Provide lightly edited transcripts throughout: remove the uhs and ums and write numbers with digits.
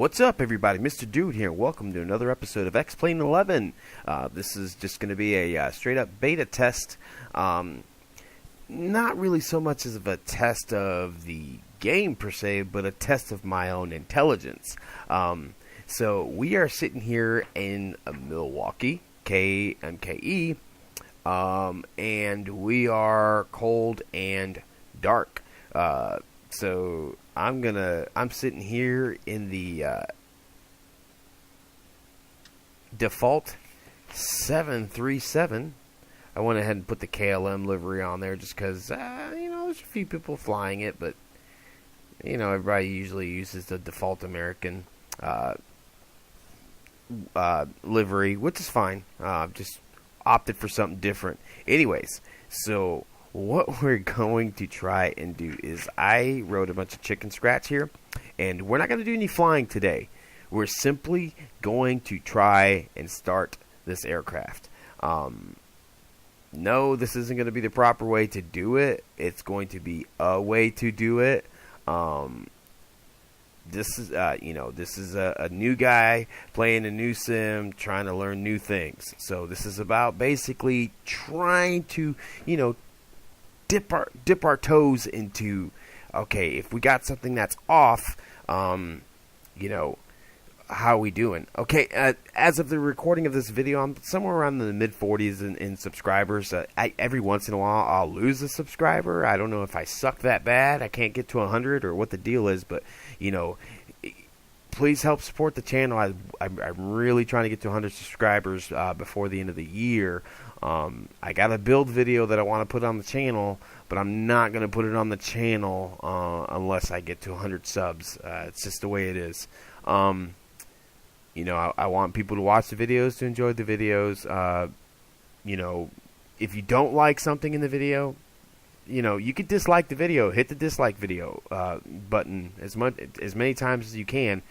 What's up, everybody? Mr. Dude here. Welcome to another episode of X-Plane 11. This is just going to be a straight-up beta test. Not really so much as of a test of the game, per se, but a test of my own intelligence. So we are sitting here in Milwaukee, KMKE, and we are cold and dark. So I'm sitting here in the default 737. I went ahead and put the KLM livery on there just because, there's a few people flying it, but, everybody usually uses the default American livery, which is fine. Just opted for something different. Anyways, so what we're going to try and do is I wrote a bunch of chicken scratch here, and we're not going to do any flying today. We're simply going to try and start this aircraft. No, this isn't going to be the proper way to do it. It's going to be a way to do it. This is a new guy playing a new sim, trying to learn new things. So this is about basically trying to, dip our toes into, okay, if we got something that's off, how are we doing? Okay, as of the recording of this video, I'm somewhere around the mid-40s in subscribers. Every once in a while, I'll lose a subscriber. I don't know if I suck that bad. I can't get to 100 or what the deal is, but, please help support the channel. I'm really trying to get to 100 subscribers before the end of the year. I got a build video that I want to put on the channel, but I'm not going to put it on the channel unless I get to 100 subs. It's just the way it is. I want people to watch the videos, to enjoy the videos. If you don't like something in the video, you could dislike the video. Hit the dislike video button as many times as you can.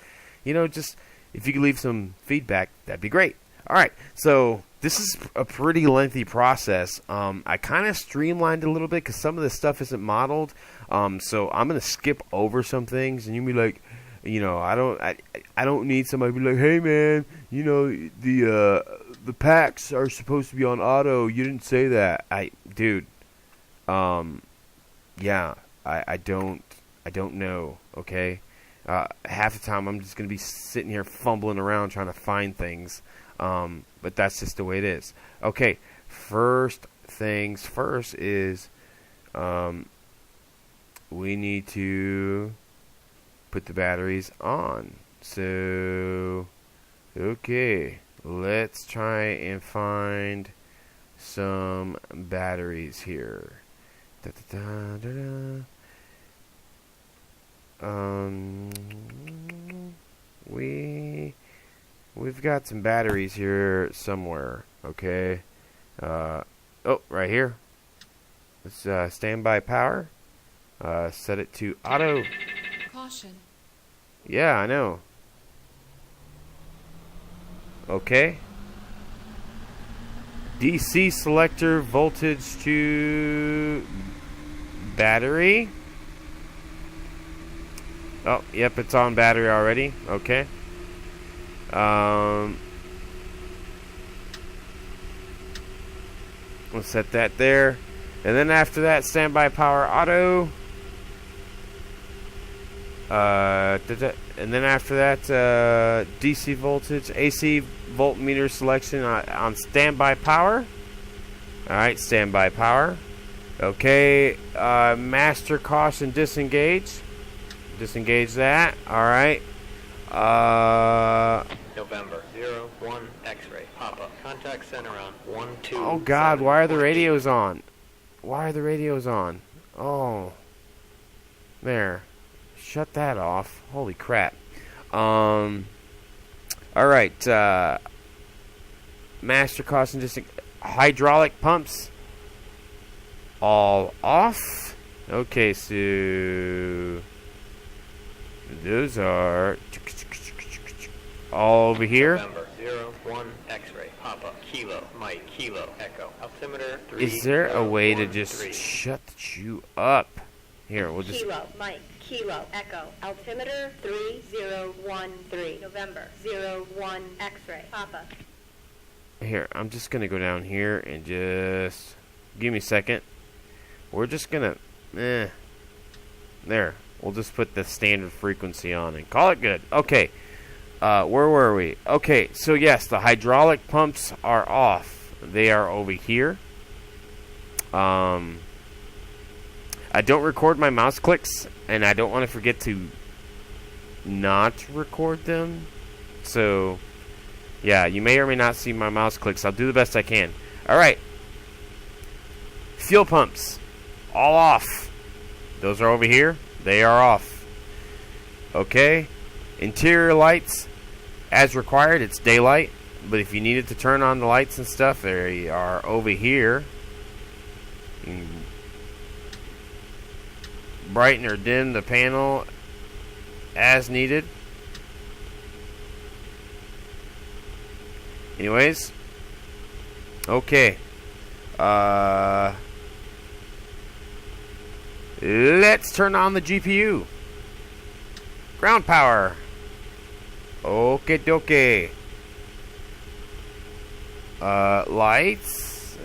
Just if you could leave some feedback, that'd be great. All right, so this is a pretty lengthy process. I kind of streamlined it a little bit because some of this stuff isn't modeled. So I'm gonna skip over some things, and you'll be like, I don't need somebody to be like, hey man, the packs are supposed to be on auto. You didn't say that, dude. Yeah, I don't know. Okay, half the time I'm just gonna be sitting here fumbling around trying to find things. But that's just the way it is. Okay, first things first is we need to put the batteries on. So, okay, let's try and find some batteries here. We've got some batteries here somewhere, okay? Right here. Let's standby power. Set it to auto. Caution. Yeah, I know. Okay. DC selector voltage to battery. Oh, yep, it's on battery already. Okay. We'll set that there, and then after that, standby power auto. And then after that, DC voltage, AC voltmeter selection on standby power. All right, standby power. Okay, master caution disengage. Disengage that. All right. November 01 X-ray pop-up. Contact center on 12. Oh God, why are the radios on? Why are the radios on? Oh, there. Shut that off. Holy crap. All right. Master caution disengage. Hydraulic pumps all off. Okay, so those are all over here. November 01 X-ray pop-up. Kilo Mike Kilo Echo altimeter 3. Is there a way to 0, just 3. shut you up? Here, we'll just... Kilo, Mike, Kilo, Echo, altimeter 3013, November 01, X-ray, Papa. Here, I'm just going to go down here and just... Give me a second. We're just going to... There. We'll just put the standard frequency on and call it good. Okay. Where were we? Okay, so yes, the hydraulic pumps are off. They are over here. I don't record my mouse clicks, and I don't want to forget to not record them. So, yeah, you may or may not see my mouse clicks. I'll do the best I can. Alright. Fuel pumps. All off. Those are over here. They are off. Okay. Interior lights. As required, it's daylight. But if you needed to turn on the lights and stuff, they are over here. You can brighten or dim the panel as needed. Anyways. Okay. Let's turn on the GPU. Ground power. Okie dokie. Lights.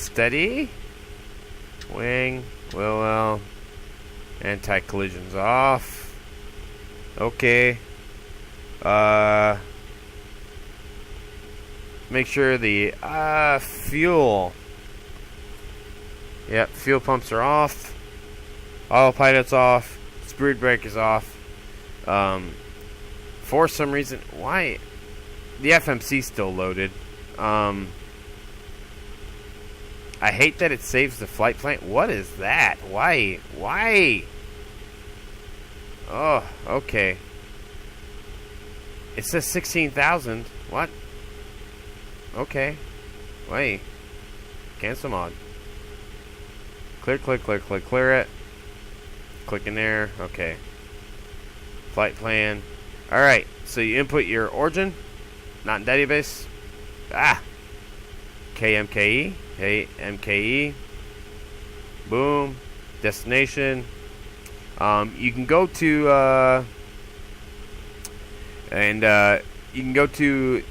Steady. Wing. Well. Anti-collision's off. Okay. Make sure the fuel. Yep, fuel pumps are off. Autopilot's off. Speed brake is off. For some reason, why the FMC's still loaded. I hate that it saves the flight plan. What is that? Why? Oh, okay. It says 16,000. What? Okay. Wait. Cancel mod. Clear it. Click in there. Okay. Flight plan. Alright. So you input your origin. Not in database. KMKE. KMKE. Boom. Destination. You can go to you can go to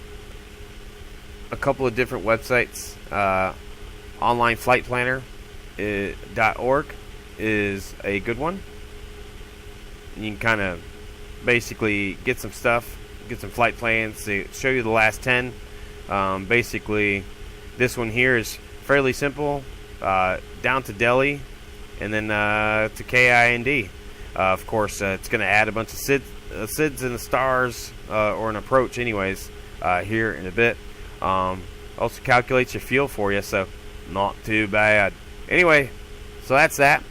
a couple of different websites. Onlineflightplanner.org is a good one. You can kind of basically get some stuff, get some flight plans, to show you the last 10. Basically, this one here is fairly simple, down to Delhi, and then to KIND. Of course, it's going to add a bunch of SIDS and the stars, or an approach anyways, here in a bit. Also calculates your fuel for you, so not too bad. Anyway, so that's that.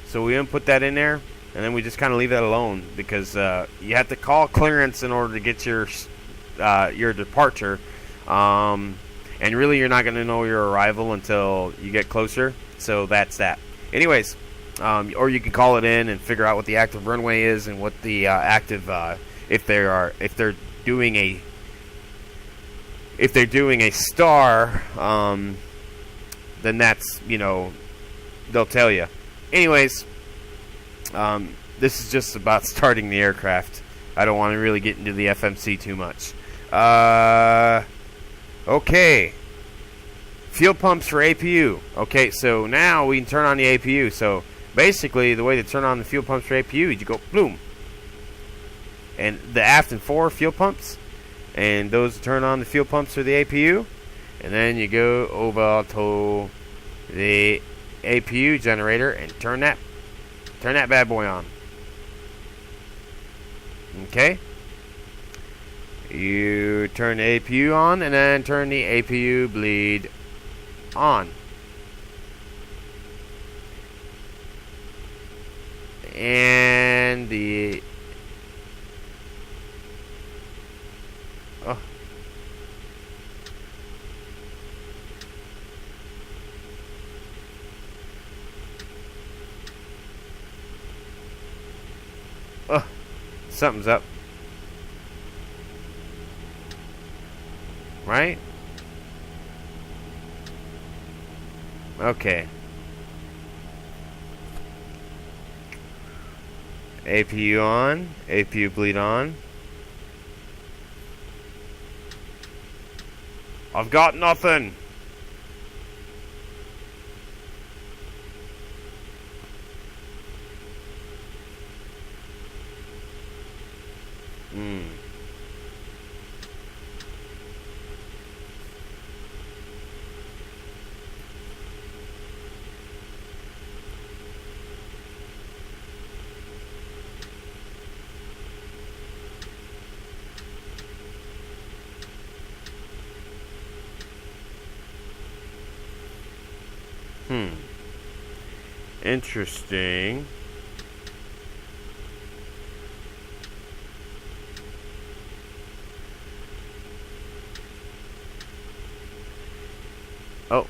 So we input that in there, and then we just kind of leave that alone, because you have to call clearance in order to get your departure. And really, you're not going to know your arrival until you get closer. So that's that. Anyways, or you can call it in and figure out what the active runway is and what the active if they're doing a star, then that's, they'll tell you. Anyways, this is just about starting the aircraft. I don't want to really get into the FMC too much. Okay. Fuel pumps for APU. Okay, so now we can turn on the APU. So basically, the way to turn on the fuel pumps for APU is you go boom, and the aft and fore fuel pumps, and those turn on the fuel pumps for the APU, and then you go over to the APU generator and turn that bad boy on. Okay. You turn the APU on, and then turn the APU bleed on. And the something's up. Right? Okay. APU on. APU bleed on. I've got nothing. Interesting. Oh.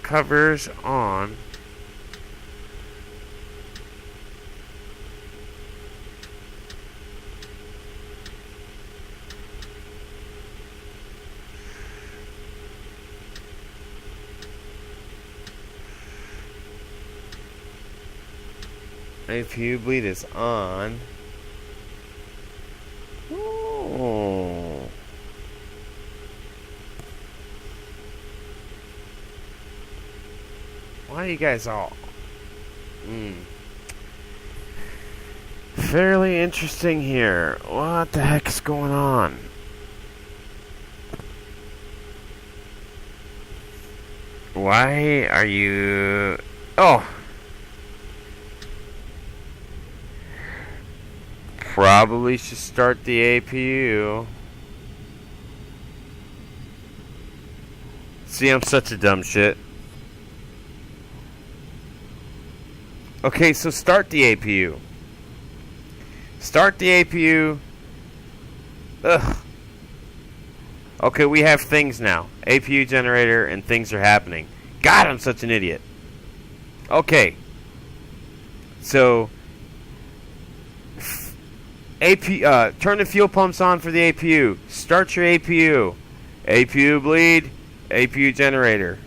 Covers on. APU bleed is on. Oh. Why are you guys all... Fairly interesting here. What the heck's going on? Why are you... Oh! Probably should start the APU. See, I'm such a dumb shit. Okay, so start the APU. Start the APU. Ugh. Okay, we have things now. APU generator and things are happening. God, I'm such an idiot. Okay. So... turn the fuel pumps on for the APU. Start your APU. APU bleed, APU generator.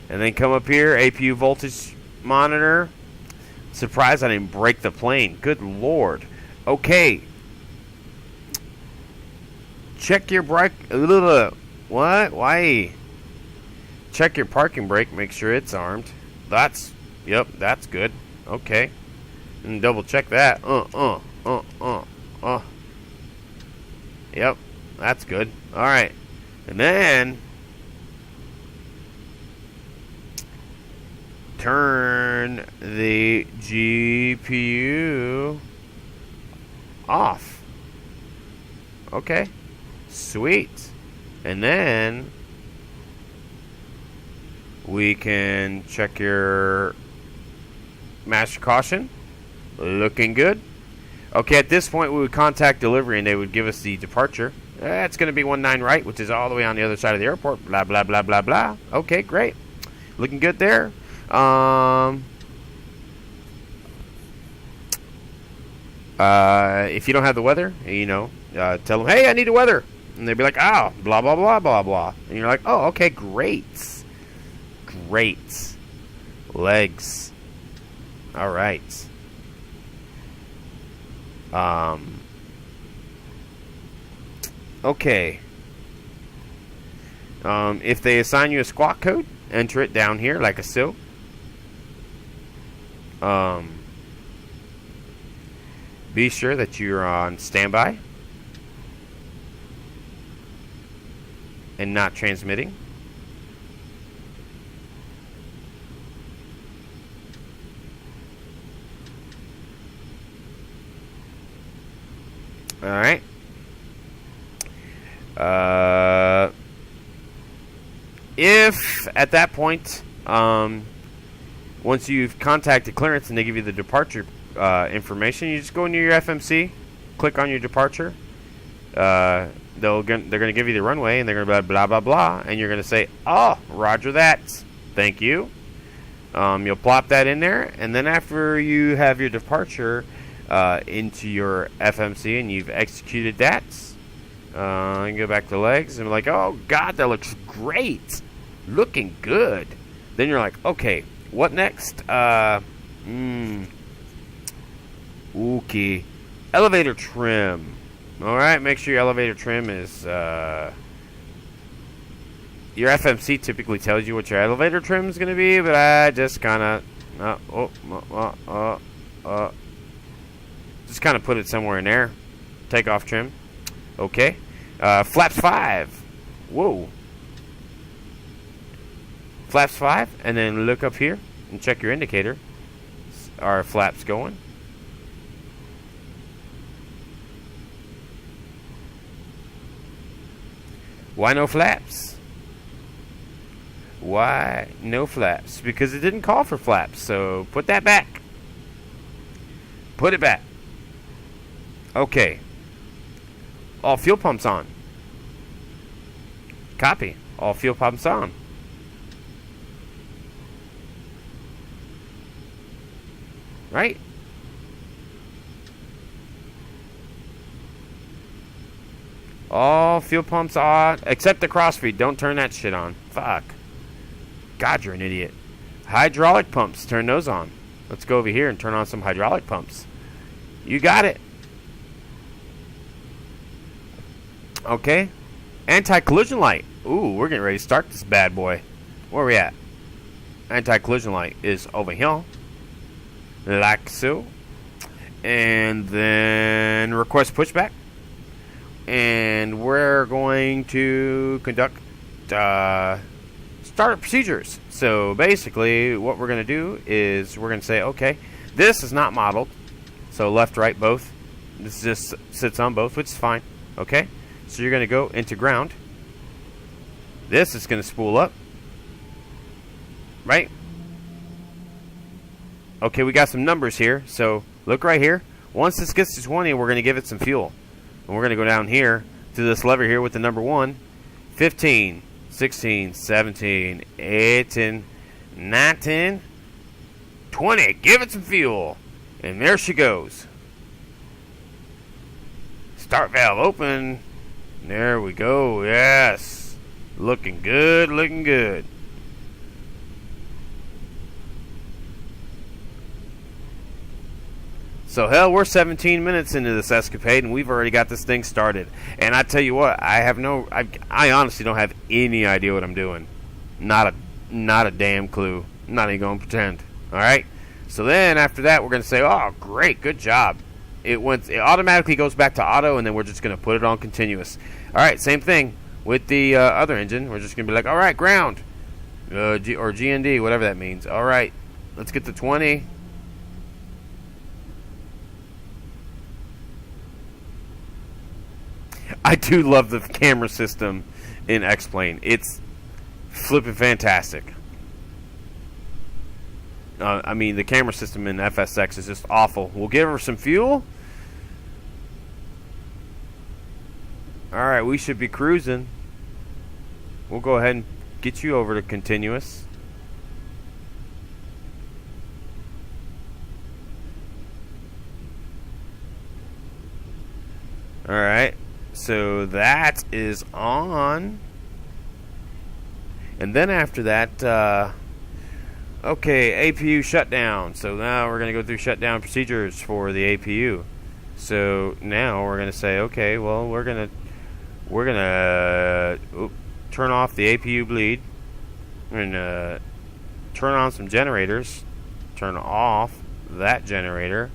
And then come up here, APU voltage monitor. Surprised I didn't break the plane. Good lord. Okay. Check your brake. What? Why? Check your parking brake. Make sure it's armed. Yep, that's good. Okay. And double check that. Yep, that's good. Alright. And then turn the GPU off. Okay. Sweet. And then we can check your master caution. Looking good. Okay, at this point we would contact delivery and they would give us the departure. That's going to be 19 right, which is all the way on the other side of the airport. Blah, blah, blah, blah, blah. Okay, great. Looking good there. If you don't have the weather, tell them, hey, I need the weather. And they'd be like, oh, blah, blah, blah, blah, blah. And you're like, oh, okay, great. Great. Legs. All right. Okay. If they assign you a squawk code, enter it down here like so. Be sure that you're on standby and not transmitting. All right. If at that point, once you've contacted clearance and they give you the departure information, you just go into your FMC, click on your departure. They're going to give you the runway, and they're going to be blah blah blah, and you're going to say, "Oh, Roger that, thank you." You'll plop that in there, and then after you have your departure into your FMC and you've executed that, you can go back to legs and be like, oh God, that looks great, looking good. Then you're like, okay, what next? Okay, elevator trim. All right, make sure your elevator trim is. Your FMC typically tells you what your elevator trim is going to be, but I just kind of just kind of put it somewhere in there. Takeoff trim. Okay. Flaps 5. Whoa. Flaps 5, and then look up here and check your indicator. Are flaps going? Why no flaps? Why no flaps? Because it didn't call for flaps, so put that back. Put it back. Okay. All fuel pumps on. Copy. All fuel pumps on. Right? All fuel pumps on, except the crossfeed. Don't turn that shit on. Fuck. God, you're an idiot. Hydraulic pumps, turn those on. Let's go over here and turn on some hydraulic pumps. You got it. Okay. Anti-collision light. Ooh, we're getting ready to start this bad boy. Where are we at? Anti-collision light is over here. Like so. And then request pushback. And we're going to conduct startup procedures. So basically what we're going to do is we're going to say, okay, this is not modeled. So left, right, both. This just sits on both, which is fine. Okay. So you're going to go into ground. This is going to spool up. Right? Okay, we got some numbers here. So look right here. Once this gets to 20, we're going to give it some fuel. And we're going to go down here to this lever here with the number 1. 15, 16, 17, 18, 19, 20. Give it some fuel. And there she goes. Start valve open. There we go. Yes. Looking good, looking good. So hell, we're 17 minutes into this escapade, and we've already got this thing started. And I tell you what, I honestly don't have any idea what I'm doing. Not a damn clue. I'm not even going to pretend. All right. So then after that, we're going to say, oh, great, good job. It automatically goes back to auto, and then we're just going to put it on continuous. All right, same thing with the other engine. We're just going to be like, all right, ground, or GND, whatever that means. All right, let's get to 20. I do love the camera system in X-Plane. It's flipping fantastic. I mean, the camera system in FSX is just awful. We'll give her some fuel. Alright, we should be cruising. We'll go ahead and get you over to continuous. Alright. So that is on. And then after that, okay, APU shutdown. So now we're going to go through shutdown procedures for the APU. So now we're going to say, okay, well, we're going to turn off the APU bleed. We're going to turn on some generators. Turn off that generator.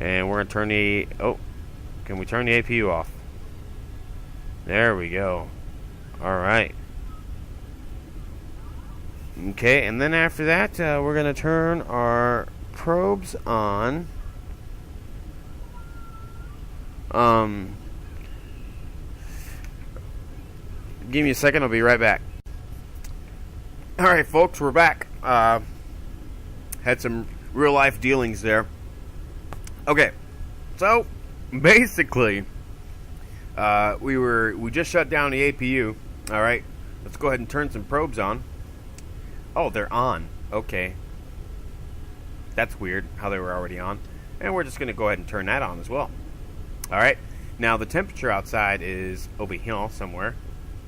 And we're going to turn the, can we turn the APU off? There we go. Alright. Okay, and then after that, we're going to turn our probes on. Give me a second, I'll be right back. Alright, folks, we're back. Had some real life dealings there. Okay, so basically, we just shut down the APU. Alright, let's go ahead and turn some probes on. Oh, they're on. Okay. That's weird how they were already on. And we're just going to go ahead and turn that on as well. Alright, now the temperature outside is over here somewhere.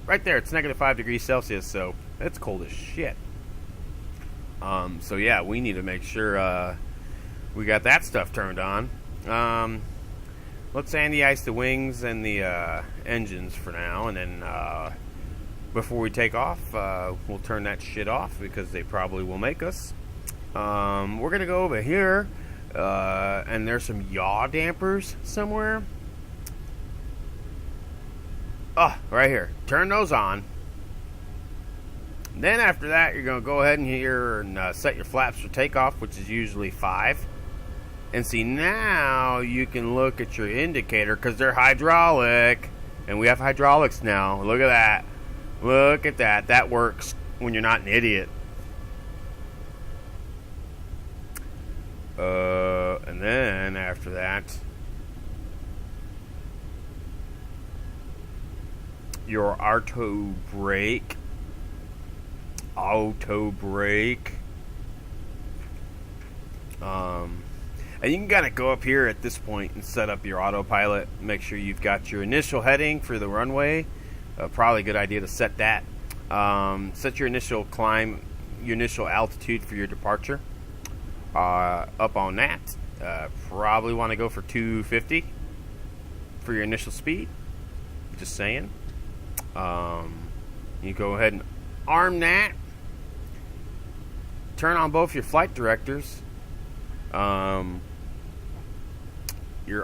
Right there, it's negative 5 degrees Celsius, so it's cold as shit. So yeah, we need to make sure we got that stuff turned on. Let's anti-ice the wings and the engines for now, and then before we take off, we'll turn that shit off because they probably will make us. We're gonna go over here, and there's some yaw dampers somewhere. Oh, right here. Turn those on. Then after that, you're going to go ahead and here and set your flaps for takeoff, which is usually 5. And see, now you can look at your indicator because they're hydraulic. And we have hydraulics now. Look at that. Look at that. That works when you're not an idiot. And then after that, your auto brake. And you can kind of go up here at this point and set up your autopilot. Make sure you've got your initial heading for the runway. Probably a good idea to set that. Set your initial climb, your initial altitude for your departure. Up on that. Probably want to go for 250 for your initial speed. Just saying. You go ahead and arm that. Turn on both your flight directors. Your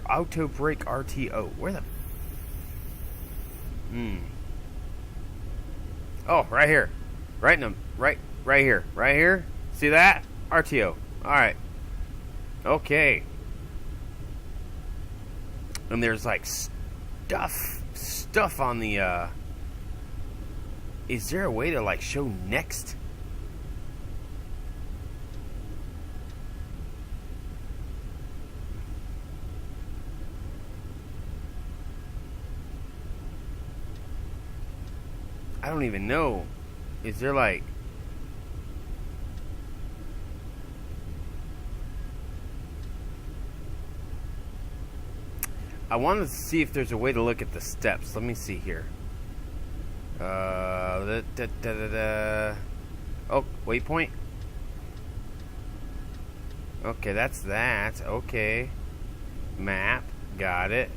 auto brake RTO. Where the? Oh, right here. Right here. Right here. See that? RTO. All right. Okay. And there's like stuff on the. Is there a way to like show next? I don't even know. Is there like... I wanted to see if there's a way to look at the steps. Let me see here. Oh, waypoint. Okay, that's that. Okay. Map. Got it.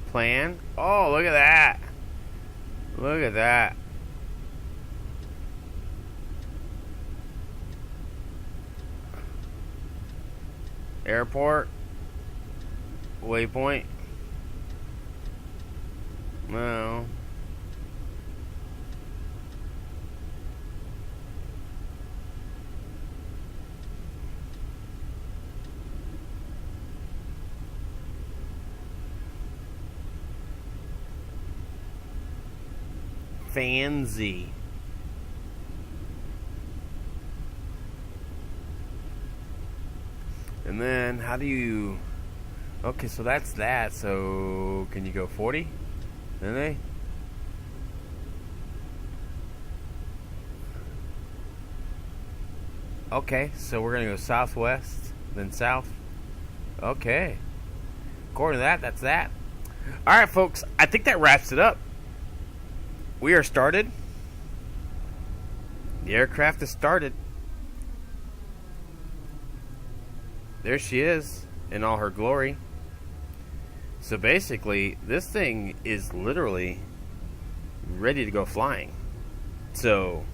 Plan. Oh, look at that. Look at that. Airport. Waypoint. No. Fancy. And then how do you... Okay, so that's that. So can you go 40? Then they... Okay, so we're gonna go southwest, then south. Okay. According to that, that's that. Alright, folks, I think that wraps it up. We are started. The aircraft is started. There she is in all her glory. So basically, this thing is literally ready to go flying. So,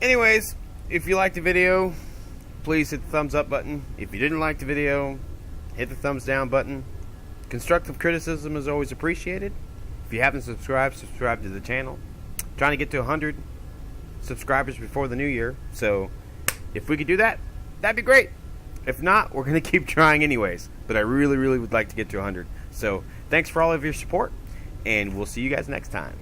anyways, if you liked the video, please hit the thumbs up button. If you didn't like the video, hit the thumbs down button. Constructive criticism is always appreciated. If you haven't subscribed, subscribe to the channel. Trying to get to 100 subscribers before the new year. So, if we could do that, that'd be great. If not, we're going to keep trying anyways. But I really, really would like to get to 100. So, thanks for all of your support. And we'll see you guys next time.